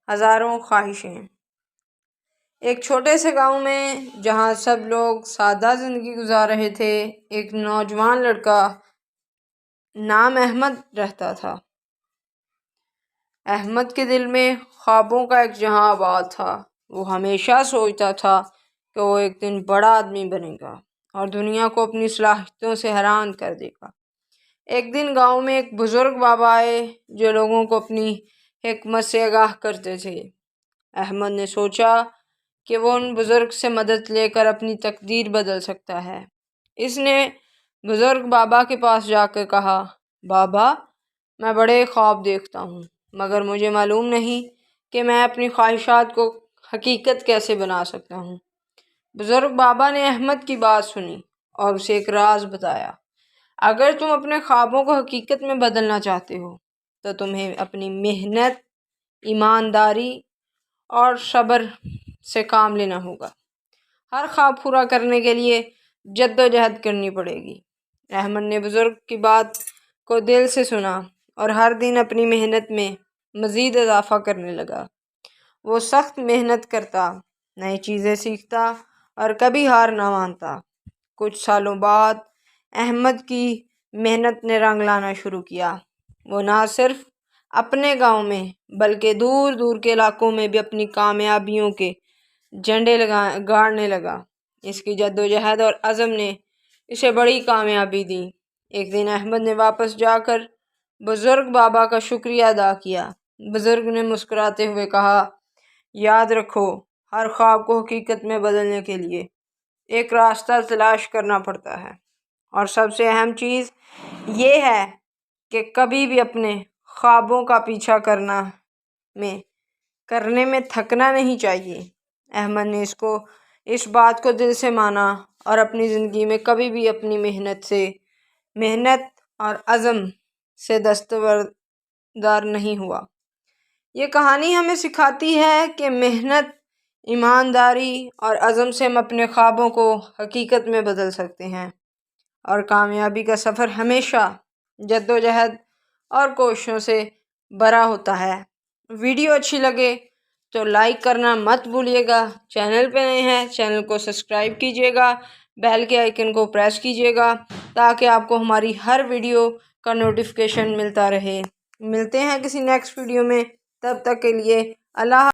ہزاروں خواہشیں۔ ایک چھوٹے سے گاؤں میں جہاں سب لوگ سادہ زندگی گزار رہے تھے، ایک نوجوان لڑکا نام احمد رہتا تھا۔ احمد کے دل میں خوابوں کا ایک جہاں آباد تھا۔ وہ ہمیشہ سوچتا تھا کہ وہ ایک دن بڑا آدمی بنے گا اور دنیا کو اپنی صلاحیتوں سے حیران کر دے گا۔ ایک دن گاؤں میں ایک بزرگ بابا آئے جو لوگوں کو اپنی حکمت سے آگاہ کرتے تھے۔ احمد نے سوچا کہ وہ ان بزرگ سے مدد لے کر اپنی تقدیر بدل سکتا ہے۔ اس نے بزرگ بابا کے پاس جا کر کہا، بابا، میں بڑے خواب دیکھتا ہوں، مگر مجھے معلوم نہیں کہ میں اپنی خواہشات کو حقیقت کیسے بنا سکتا ہوں۔ بزرگ بابا نے احمد کی بات سنی اور اسے ایک راز بتایا۔ اگر تم اپنے خوابوں کو حقیقت میں بدلنا چاہتے ہو تو تمہیں اپنی محنت، ایمانداری اور صبر سے کام لینا ہوگا۔ ہر خواب پورا کرنے کے لیے جدوجہد کرنی پڑے گی۔ احمد نے بزرگ کی بات کو دل سے سنا اور ہر دن اپنی محنت میں مزید اضافہ کرنے لگا۔ وہ سخت محنت کرتا، نئی چیزیں سیکھتا اور کبھی ہار نہ مانتا۔ کچھ سالوں بعد احمد کی محنت نے رنگ لانا شروع کیا۔ وہ نہ صرف اپنے گاؤں میں بلکہ دور دور کے علاقوں میں بھی اپنی کامیابیوں کے جھنڈے گاڑنے لگا۔ اس کی جدوجہد اور عزم نے اسے بڑی کامیابی دی۔ ایک دن احمد نے واپس جا کر بزرگ بابا کا شکریہ ادا کیا۔ بزرگ نے مسکراتے ہوئے کہا، یاد رکھو، ہر خواب کو حقیقت میں بدلنے کے لیے ایک راستہ تلاش کرنا پڑتا ہے، اور سب سے اہم چیز یہ ہے کہ کبھی بھی اپنے خوابوں کا پیچھا کرنے میں تھکنا نہیں چاہیے۔ احمد نے اس بات کو دل سے مانا اور اپنی زندگی میں کبھی بھی اپنی محنت اور عزم سے دستبردار نہیں ہوا۔ یہ کہانی ہمیں سکھاتی ہے کہ محنت، ایمانداری اور عزم سے ہم اپنے خوابوں کو حقیقت میں بدل سکتے ہیں، اور کامیابی کا سفر ہمیشہ جدوجہد اور کوششوں سے بھرا ہوتا ہے۔ ویڈیو اچھی لگے تو لائک کرنا مت بھولیے گا۔ چینل پہ نئے ہیں، چینل کو سبسکرائب کیجیے گا، بیل کے آئیکن کو پریس کیجیے گا تاکہ آپ کو ہماری ہر ویڈیو کا نوٹیفیکیشن ملتا رہے۔ ملتے ہیں کسی نیکسٹ ویڈیو میں، تب تک کے لیے اللہ